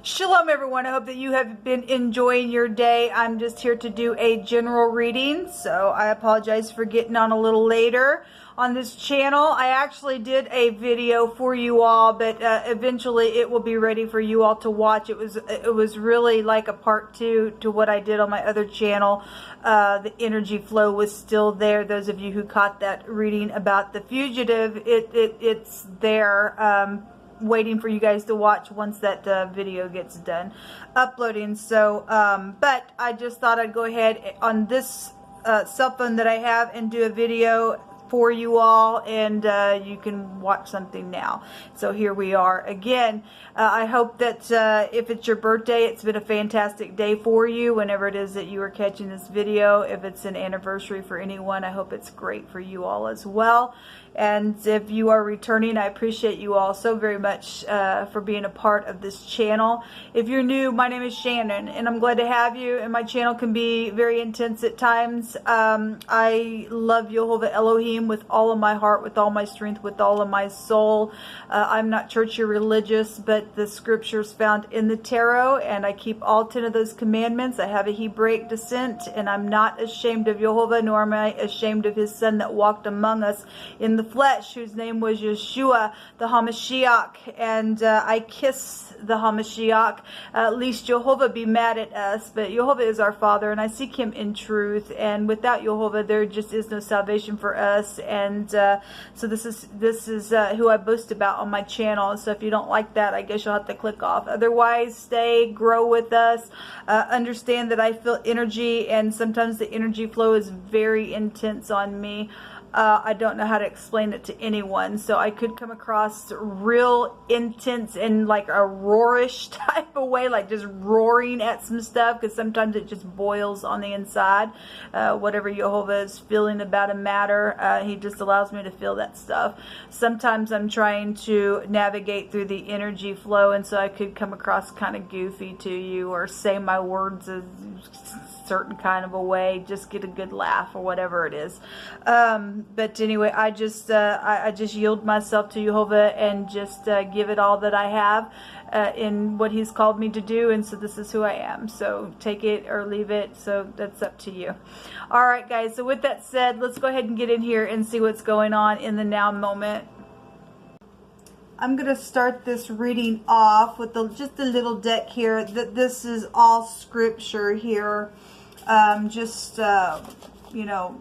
Shalom everyone, I hope that you have been enjoying your day. I'm just here to do a general reading, so I apologize for getting on a little later on this channel. I actually did a video for you all, but eventually it will be ready for you all to watch. It was really like a part 2 to what I did on my other channel. The energy flow was still there. Those of you who caught that reading about the fugitive, it's there. Waiting for you guys to watch once that video gets done uploading. So but I just thought I'd go ahead on this cell phone that I have and do a video for you all, and you can watch something now. So here we are again. I hope that if it's your birthday, it's been a fantastic day for you whenever it is that you are catching this video. If it's an anniversary for anyone, I hope it's great for you all as well. And if you are returning, I appreciate you all so very much for being a part of this channel. If you're new, my name is Shannon, and I'm glad to have you. And my channel can be very intense at times. I love Yehovah Elohim with all of my heart, with all my strength, with all of my soul. I'm not churchy or religious, but the scriptures found in the tarot, and I keep all 10 of those commandments. I have a Hebraic descent, and I'm not ashamed of Yehovah, nor am I ashamed of his son that walked among us in the flesh, whose name was Yeshua, the Hamashiach, and I kiss the Hamashiach. At least Yehovah be mad at us, but Yehovah is our Father, and I seek him in truth, and without Yehovah there just is no salvation for us. And so this is who I boast about on my channel. So if you don't like that, I guess you'll have to click off. Otherwise, stay, grow with us. Understand that I feel energy, and sometimes the energy flow is very intense on me. I don't know how to explain it to anyone, so I could come across real intense and like a roarish type of way, like just roaring at some stuff, because sometimes it just boils on the inside. Whatever Yehovah is feeling about a matter, he just allows me to feel that stuff. Sometimes I'm trying to navigate through the energy flow, and so I could come across kind of goofy to you, or say my words a certain kind of a way, just get a good laugh or whatever it is. But anyway, I just yield myself to Yehovah and just give it all that I have in what he's called me to do. And so this is who I am. So take it or leave it. So that's up to you. All right, guys. So with that said, let's go ahead and get in here and see what's going on in the now moment. I'm going to start this reading off with just a little deck here. This is all scripture here. You know,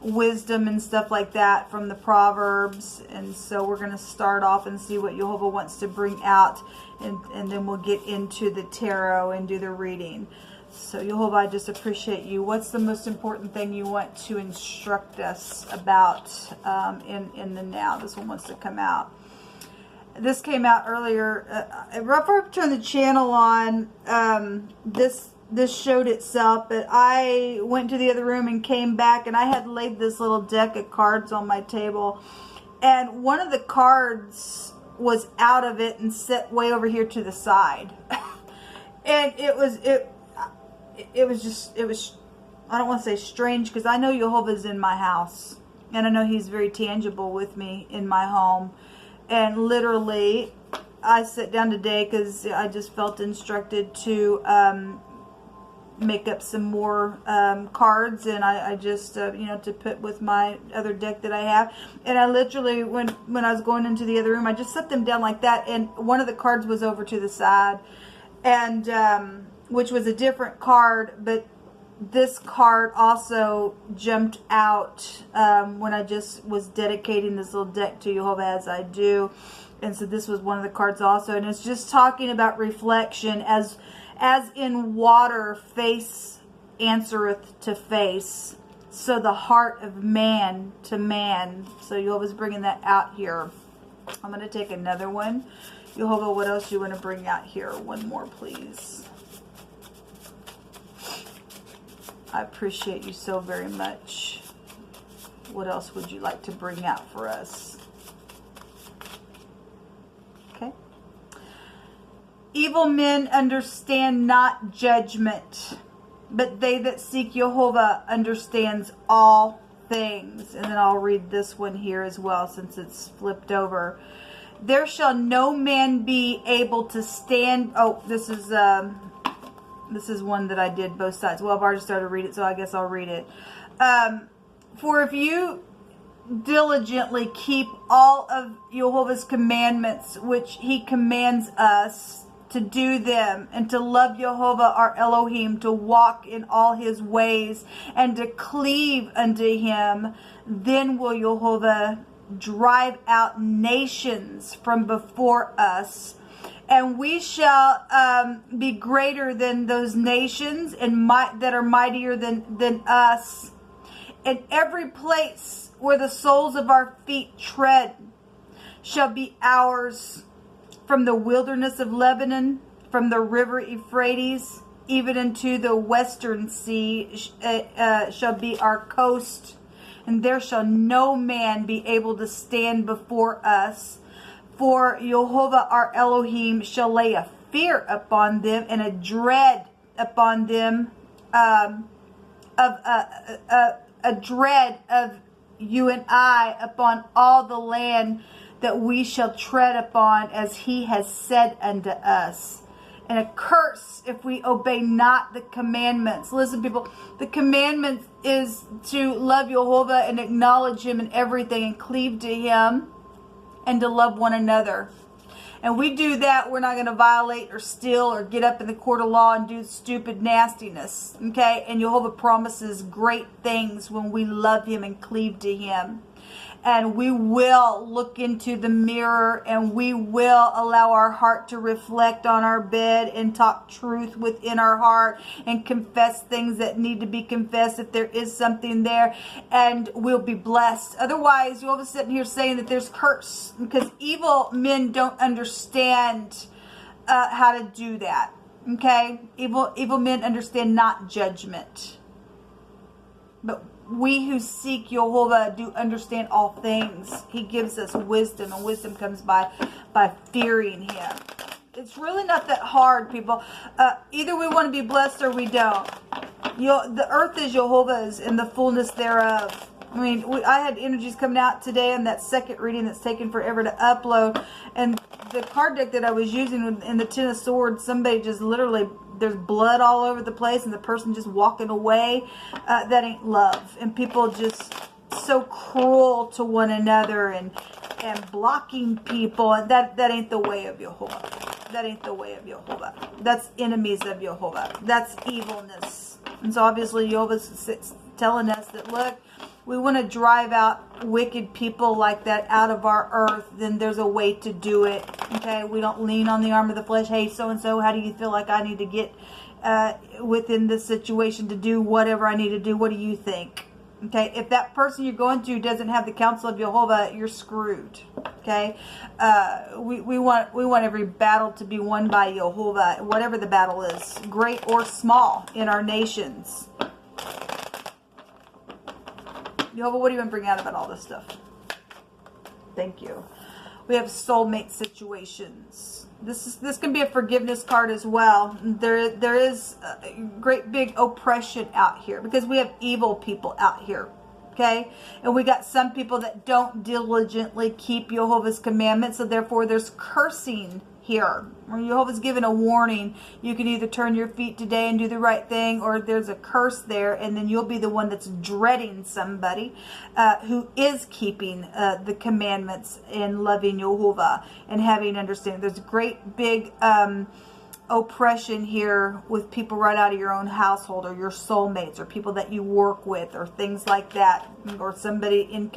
wisdom and stuff like that from the Proverbs. And so we're going to start off and see what Yehovah wants to bring out, and then we'll get into the tarot and do the reading. So Yehovah, I just appreciate you. What's the most important thing you want to instruct us about in the now? This one wants to come out. This came out earlier. Before I turned the channel on, this showed itself, but I went to the other room and came back, and I had laid this little deck of cards on my table, and one of the cards was out of it and set way over here to the side. And it was I don't want to say strange, because I know Yehovah's in my house, and I know he's very tangible with me in my home. And literally I sat down today because I just felt instructed to make up some more cards, and I just you know, to put with my other deck that I have. And I literally, when I was going into the other room, I just set them down like that, and one of the cards was over to the side, and which was a different card, but this card also jumped out when I just was dedicating this little deck to Yehovah, as I do. And so this was one of the cards also, and it's just talking about reflection. As in water, face answereth to face, so the heart of man to man. So Yehovah's bringing that out here. I'm going to take another one. Yehovah, what else do you want to bring out here? One more, please. I appreciate you so very much. What else would you like to bring out for us? Okay. Evil men understand not judgment, but they that seek Yehovah understands all things. And then I'll read this one here as well, since it's flipped over. there shall no man be able to stand. Oh, this is one that I did both sides. Well, I've already started to read it, so I guess I'll read it. For if you diligently keep all of Jehovah's commandments, which he commands us to do them, and to love Jehovah our Elohim, to walk in all his ways, and to cleave unto him, then will Jehovah drive out nations from before us, and we shall be greater than those nations, and that are mightier than us. And every place where the soles of our feet tread shall be ours, from the wilderness of Lebanon, from the river Euphrates, even unto the western sea shall be our coast. And there shall no man be able to stand before us. For Jehovah our Elohim shall lay a fear upon them, and a dread upon them, a dread of you and I upon all the land that we shall tread upon, as he has said unto us. And a curse if we obey not the commandments. Listen, people, the commandment is to love Jehovah and acknowledge him in everything, and cleave to him, and to love one another. And we do that, we're not going to violate or steal or get up in the court of law and do stupid nastiness. Okay? And Jehovah promises great things when we love him and cleave to him. And we will look into the mirror, and we will allow our heart to reflect on our bed and talk truth within our heart and confess things that need to be confessed if there is something there, and we'll be blessed. Otherwise, you'll be sitting here saying that there's curse, because evil men don't understand how to do that. Okay? Evil men understand not judgment. But we who seek Jehovah do understand all things. He gives us wisdom, and wisdom comes by fearing him. It's really not that hard, people. Either we want to be blessed or we don't. The earth is Jehovah's and the fullness thereof. I mean, I had energies coming out today on that second reading that's taken forever to upload. And the card deck that I was using in the Ten of Swords, somebody just literally, there's blood all over the place, and the person just walking away. That ain't love. And people just so cruel to one another and blocking people. And that ain't the way of Jehovah. That ain't the way of Jehovah. That's enemies of Jehovah. That's evilness. And so obviously Jehovah's telling us that, look, we want to drive out wicked people like that out of our earth, then there's a way to do it. Okay, we don't lean on the arm of the flesh. Hey, so-and-so, how do you feel like I need to get within this situation to do whatever I need to do? What do you think? Okay, if that person you're going to doesn't have the counsel of Jehovah, you're screwed. Okay, we want every battle to be won by Jehovah, whatever the battle is, great or small, in our nations. Jehovah, what do you want to bring out about all this stuff? Thank you. We have soulmate situations. This can be a forgiveness card as well. There is a great big oppression out here because we have evil people out here. Okay? And we got some people that don't diligently keep Jehovah's commandments, so therefore there's cursing here. When Jehovah's given a warning, you can either turn your feet today and do the right thing, or there's a curse there, and then you'll be the one that's dreading somebody who is keeping the commandments and loving Jehovah and having understanding. There's a great big oppression here with people right out of your own household, or your soulmates, or people that you work with, or things like that, or somebody in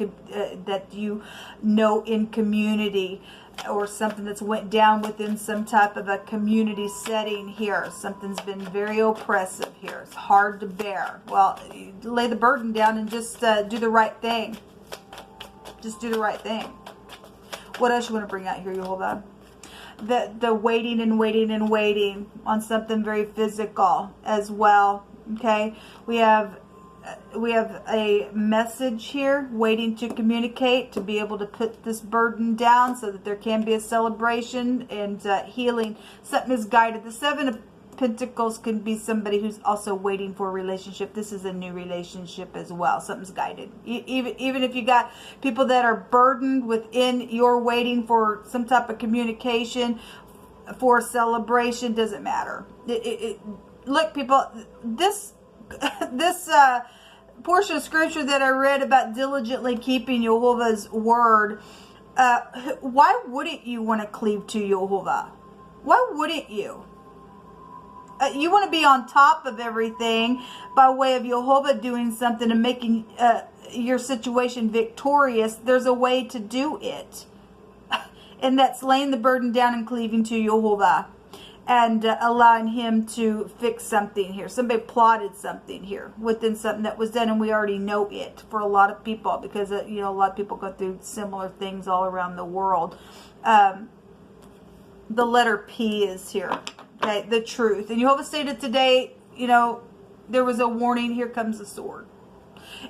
that you know in community, or something that's went down within some type of a community setting here. Something's been very oppressive here. It's hard to bear. Well, lay the burden down and just do the right thing. Just do the right thing. What else you want to bring out here, Jehovah? The waiting and waiting and waiting on something very physical as well. Okay, we have a message here waiting to communicate, to be able to put this burden down so that there can be a celebration and healing. Something is guided. The Seven of Pentacles can be somebody who's also waiting for a relationship. This is a new relationship as well. Something's guided. Even if you got people that are burdened within your waiting for some type of communication, for celebration, doesn't matter. Look, people, this portion of scripture that I read about diligently keeping Jehovah's word, why wouldn't you want to cleave to Jehovah? Why wouldn't you? You want to be on top of everything by way of Jehovah doing something and making your situation victorious. There's a way to do it. And that's laying the burden down and cleaving to Jehovah. And allowing him to fix something here. Somebody plotted something here within something that was done, and we already know it for a lot of people, because you know, a lot of people go through similar things all around the world. The letter P is here. Okay, the truth. And Jehovah stated today, you know, there was a warning. Here comes the sword.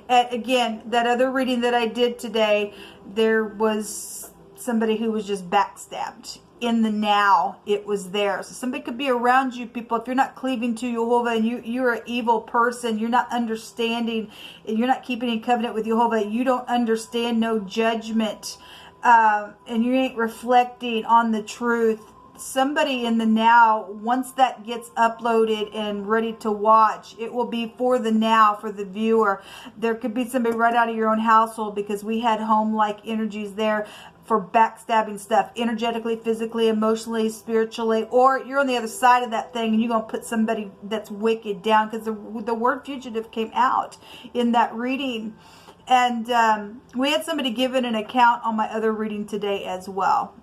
And again, that other reading that I did today, there was somebody who was just backstabbed. In the now, it was there. So somebody could be around you, people. If you're not cleaving to Jehovah and you're an evil person, you're not understanding, and you're not keeping in covenant with Jehovah, you don't understand no judgment, and you ain't reflecting on the truth. Somebody in the now, once that gets uploaded and ready to watch, it will be for the now, for the viewer. There could be somebody right out of your own household, because we had home-like energies there for backstabbing stuff, energetically, physically, emotionally, spiritually, or you're on the other side of that thing and you're going to put somebody that's wicked down, because the word fugitive came out in that reading. And we had somebody giving an account on my other reading today as well.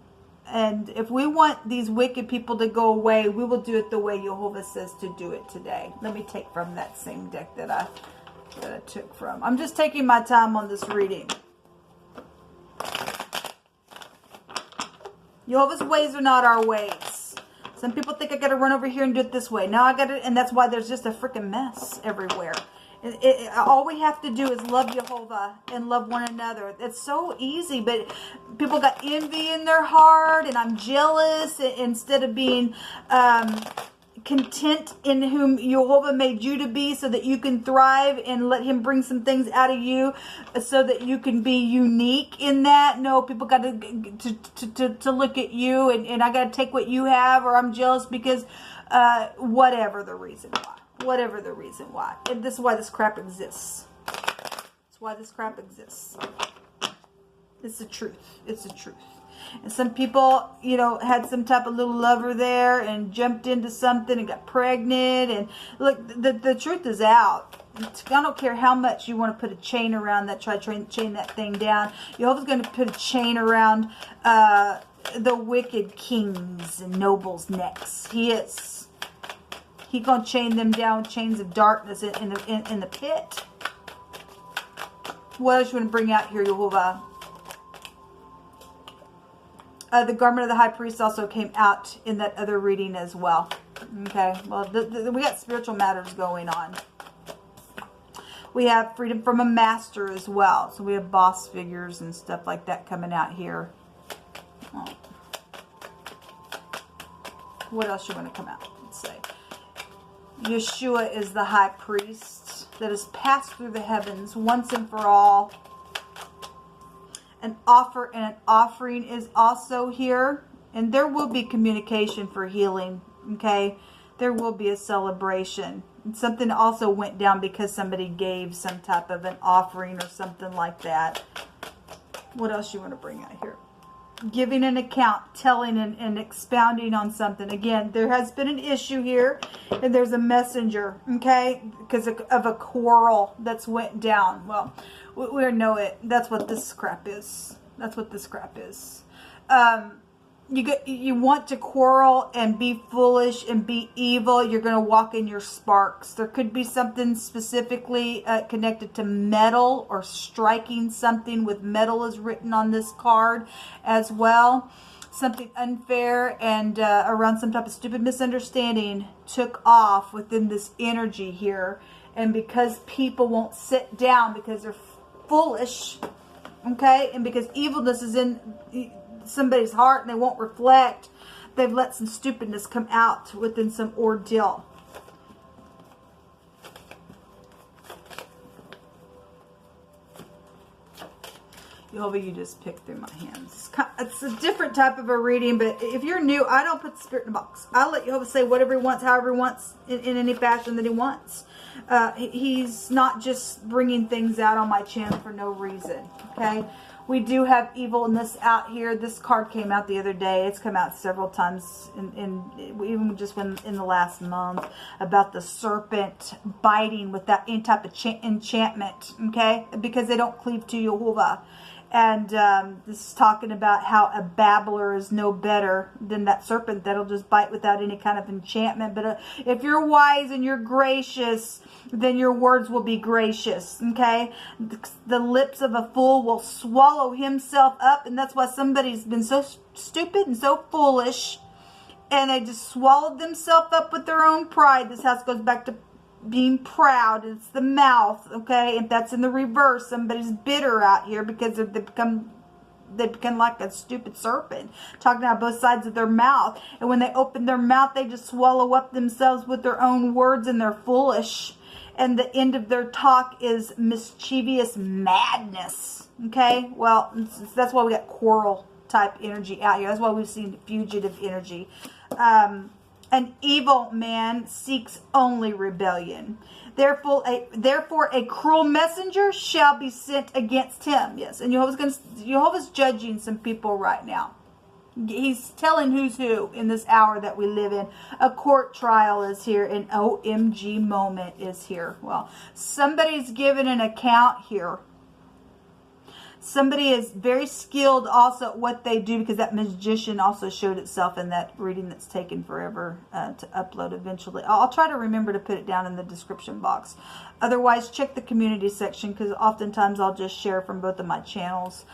And if we want these wicked people to go away, we will do it the way Jehovah says to do it today. Let me take from that same deck that I took from. I'm just taking my time on this reading. Jehovah's ways are not our ways. Some people think I got to run over here and do it this way. No, I got to, and that's why there's just a freaking mess everywhere. All we have to do is love Jehovah and love one another. It's so easy, but people got envy in their heart, and I'm jealous instead of being content in whom Jehovah made you to be, so that you can thrive and let him bring some things out of you so that you can be unique in that. No, people got to look at you, and I got to take what you have, or I'm jealous because whatever the reason why. Whatever the reason why. And this is why this crap exists. That's why this crap exists. It's the truth. It's the truth. And some people, you know, had some type of little lover there and jumped into something and got pregnant. And look, the truth is out. I don't care how much you want to put a chain around that, try to chain that thing down. Jehovah's going to put a chain around the wicked kings and nobles' necks. He is. He's going to chain them down with chains of darkness in the pit. What else you want to bring out here, Jehovah? The garment of the high priest also came out in that other reading as well. Okay, well, we got spiritual matters going on. We have freedom from a master as well. So we have boss figures and stuff like that coming out here. Oh. What else you want to come out? Let's say. Yeshua is the high priest that has passed through the heavens once and for all. An offer and an offering is also here. And there will be communication for healing. Okay? There will be a celebration. And something also went down because somebody gave some type of an offering or something like that. What else you want to bring out here? Giving an account, telling and expounding on something. Again, there has been an issue here, and there's a messenger, okay, because of a quarrel that's went down. Well, we know it. That's what this crap is. That's what this crap is. You want to quarrel and be foolish and be evil. You're going to walk in your sparks. There could be something specifically connected to metal, or striking something with metal is written on this card as well. Something unfair and around some type of stupid misunderstanding took off within this energy here. And because people won't sit down because they're foolish, okay, and because evilness is in somebody's heart and they won't reflect, they've let some stupidness come out within some ordeal. Jehovah, you just picked through my hands. It's a different type of a reading, but if you're new, I don't put the spirit in a box. I'll let Jehovah say whatever he wants, however he wants, in any fashion that he wants. He's not just bringing things out on my channel for no reason, okay? We do have evilness out here. This card came out the other day. It's come out several times, even just in the last month, about the serpent biting without any type of enchantment, okay? Because they don't cleave to Jehovah. And this is talking about how a babbler is no better than that serpent that'll just bite without any kind of enchantment. But if you're wise and you're gracious, then your words will be gracious, okay? The lips of a fool will swallow himself up, and that's why somebody's been so stupid and so foolish, and they just swallowed themselves up with their own pride. This house goes back to being proud. It's the mouth, okay? If that's in the reverse, somebody's bitter out here because they become like a stupid serpent, talking out both sides of their mouth. And when they open their mouth, they just swallow up themselves with their own words, and they're foolish. And the end of their talk is mischievous madness, okay? Well, that's why we got quarrel type energy out here. That's why we've seen fugitive energy. An evil man seeks only rebellion. Therefore, a cruel messenger shall be sent against him. Yes, and Jehovah's judging some people right now. He's telling who's who in this hour that we live in. A court trial is here. An OMG moment is here. Well, somebody's giving an account here. Somebody is very skilled also at what they do, because that magician also showed itself in that reading that's taken forever to upload eventually. I'll try to remember to put it down in the description box. Otherwise, check the community section, because oftentimes I'll just share from both of my channels.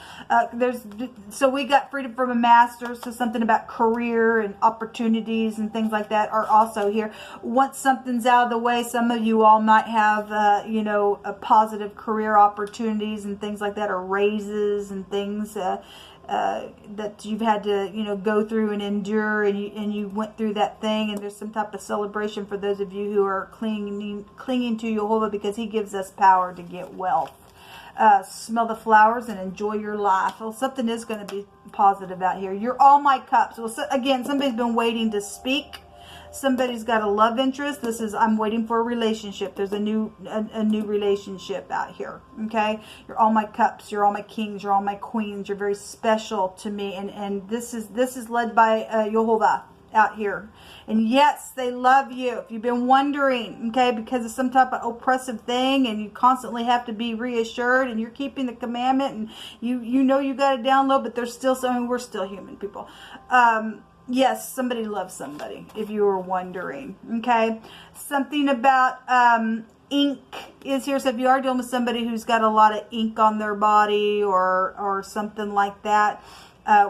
So we got freedom from a master, so something about career and opportunities and things like that are also here. Once something's out of the way, some of you all might have, a positive career opportunities and things like that, or raises and things that you've had to, go through and endure, and you went through that thing, and there's some type of celebration for those of you who are clinging to Jehovah, because he gives us power to get wealth. Smell the flowers and enjoy your life. Well, something is going to be positive out here. You're all my cups. Well, so, again, somebody's been waiting to speak. Somebody's got a love interest. This is, I'm waiting for a relationship. There's a new relationship out here. Okay, you're all my cups. You're all my kings. You're all my queens. You're very special to me. And this is led by Jehovah out here. And yes, they love you. If you've been wondering, okay, because of some type of oppressive thing, and you constantly have to be reassured, and you're keeping the commandment, and you know you got to download, but there's still some. We're still human people. Yes, somebody loves somebody, if you were wondering, okay? Something about ink is here. So if you are dealing with somebody who's got a lot of ink on their body or something like that,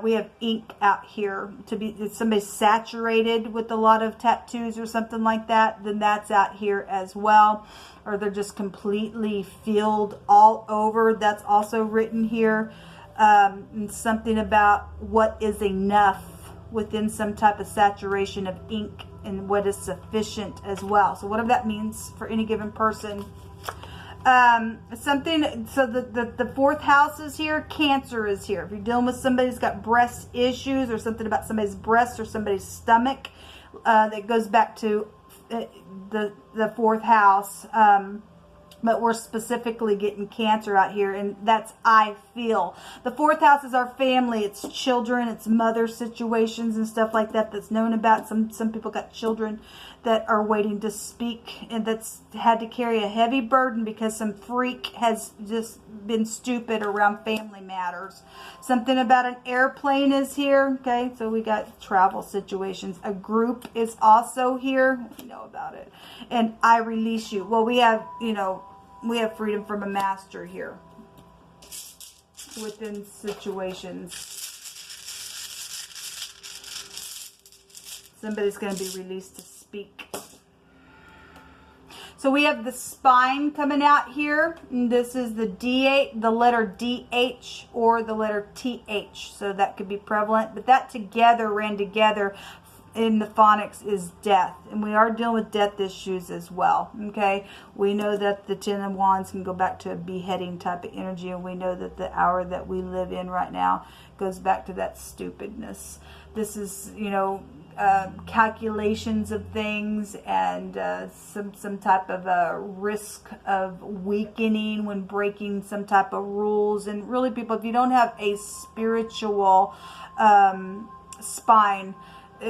we have ink out here. If somebody's saturated with a lot of tattoos or something like that, then that's out here as well. Or they're just completely filled all over. That's also written here. And something about what is enough within some type of saturation of ink, and what is sufficient as well. So whatever that means for any given person. So the fourth house is here. Cancer is here. If you're dealing with somebody who's got breast issues, or something about somebody's breast or somebody's stomach, that goes back to the fourth house. But we're specifically getting cancer out here, and that's I feel. The fourth house is our family. It's children, it's mother situations and stuff like that that's known about. Some people got children that are waiting to speak, and that's had to carry a heavy burden because some freak has just been stupid around family matters. Something about an airplane is here. Okay, so we got travel situations. A group is also here. We know about it. And I release you. Well, we have, we have freedom from a master here within situations. Somebody's going to be released to speak. So we have the spine coming out here. And this is the D8, the letter DH or the letter TH. So that could be prevalent. But that together ran together in the phonics is death, and we are dealing with death issues as well. Okay, we know that the Ten of Wands can go back to a beheading type of energy, and we know that the hour that we live in right now goes back to that stupidness. This is, you know, calculations of things, and some type of a risk of weakening when breaking some type of rules. And really, people, if you don't have a spiritual spine,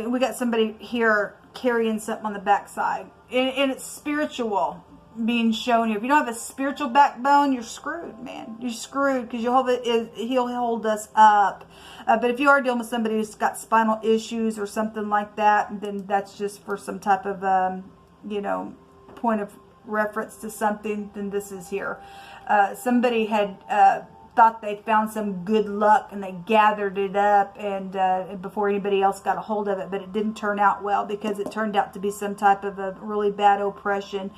we got somebody here carrying something on the backside, and it's spiritual being shown here. If you don't have a spiritual backbone, you're screwed, man. You're screwed, because he'll hold us up. But if you are dealing with somebody who's got spinal issues or something like that, then that's just for some type of, you know, point of reference to something, then this is here. Somebody had thought they found some good luck, and they gathered it up, and before anybody else got a hold of it, but it didn't turn out well, because it turned out to be some type of a really bad oppression,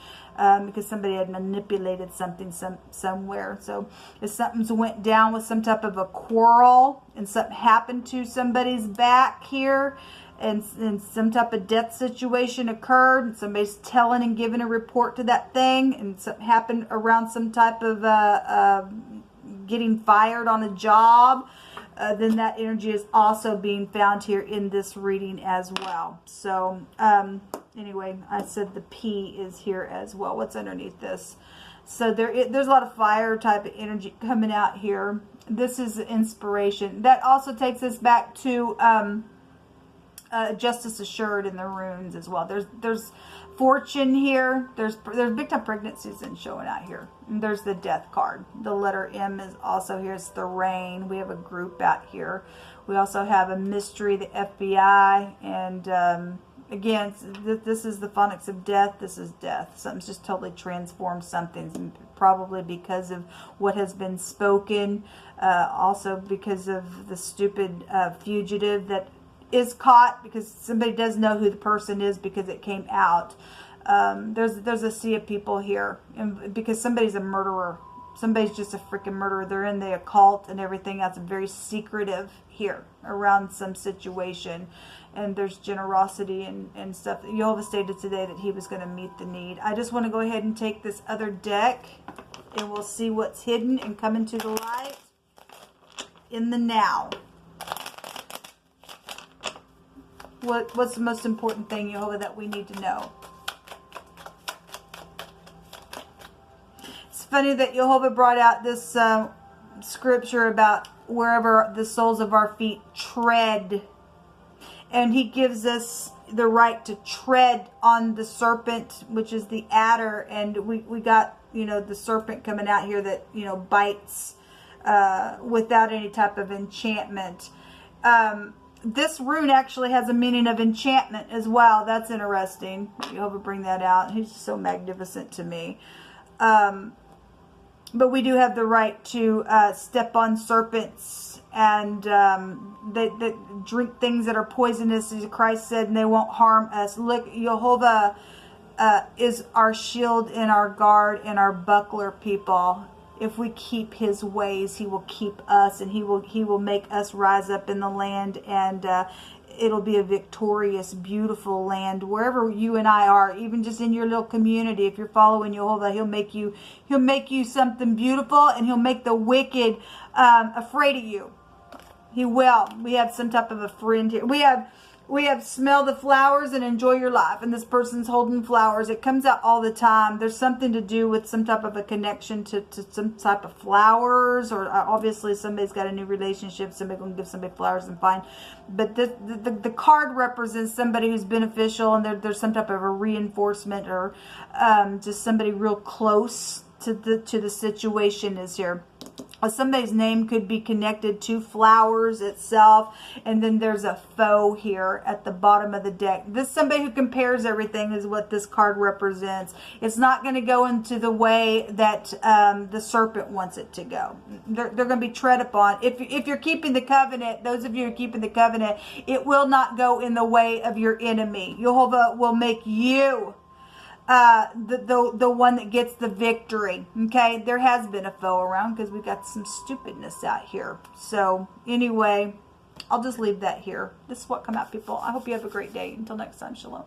because somebody had manipulated something somewhere. So if something's went down with some type of a quarrel, and something happened to somebody's back here, and some type of death situation occurred, and somebody's telling and giving a report to that thing, and something happened around some type of getting fired on a job, then that energy is also being found here in this reading as well. So anyway, I said the P is here as well. What's underneath this? So there's a lot of fire type of energy coming out here. This is inspiration. That also takes us back to justice assured in the runes as well. There's fortune here. There's big time pregnancies and showing out here. And there's the death card. The letter M is also here. It's the rain. We have a group out here. We also have a mystery, the FBI, and again, this is the phonics of death. This is death. Something's just totally transformed something, probably because of what has been spoken, also because of the stupid fugitive that is caught, because somebody does know who the person is because it came out. There's a sea of people here, and because somebody's a murderer. Somebody's just a freaking murderer. They're in the occult and everything. That's very secretive here around some situation. And there's generosity and stuff. Jehovah stated today that he was going to meet the need. I just want to go ahead and take this other deck, and we'll see what's hidden and come into the light in the now. What's the most important thing, Jehovah, that we need to know? It's funny that Jehovah brought out this scripture about wherever the soles of our feet tread. And he gives us the right to tread on the serpent, which is the adder. And we got, you know, the serpent coming out here that, you know, bites without any type of enchantment. This rune actually has a meaning of enchantment as well. That's interesting. Jehovah bring that out. He's so magnificent to me. But we do have the right to step on serpents, and they drink things that are poisonous, as Christ said, and they won't harm us. Look, Jehovah is our shield and our guard and our buckler, people. If we keep his ways, he will keep us, and he will make us rise up in the land, and it'll be a victorious, beautiful land wherever you and I are, even just in your little community. If you're following Jehovah, he'll make you something beautiful, and he'll make the wicked afraid of you. He will. We have some type of a friend here. We have smell the flowers and enjoy your life. And this person's holding flowers. It comes out all the time. There's something to do with some type of a connection to some type of flowers. Or obviously somebody's got a new relationship. Somebody going to give somebody flowers and fine. But the card represents somebody who's beneficial. And there's some type of a reinforcement, or just somebody real close to the situation is here. Somebody's name could be connected to flowers itself. And then there's a foe here at the bottom of the deck. This somebody who compares everything is what this card represents. It's not going to go into the way that the serpent wants it to go. They're going to be tread upon. If you're keeping the covenant, those of you who are keeping the covenant, it will not go in the way of your enemy. Jehovah will make you the one that gets the victory. Okay, there has been a foe around because we got some stupidness out here. So anyway, I'll just leave that here. This is what come out, people. I hope you have a great day. Until next time, shalom.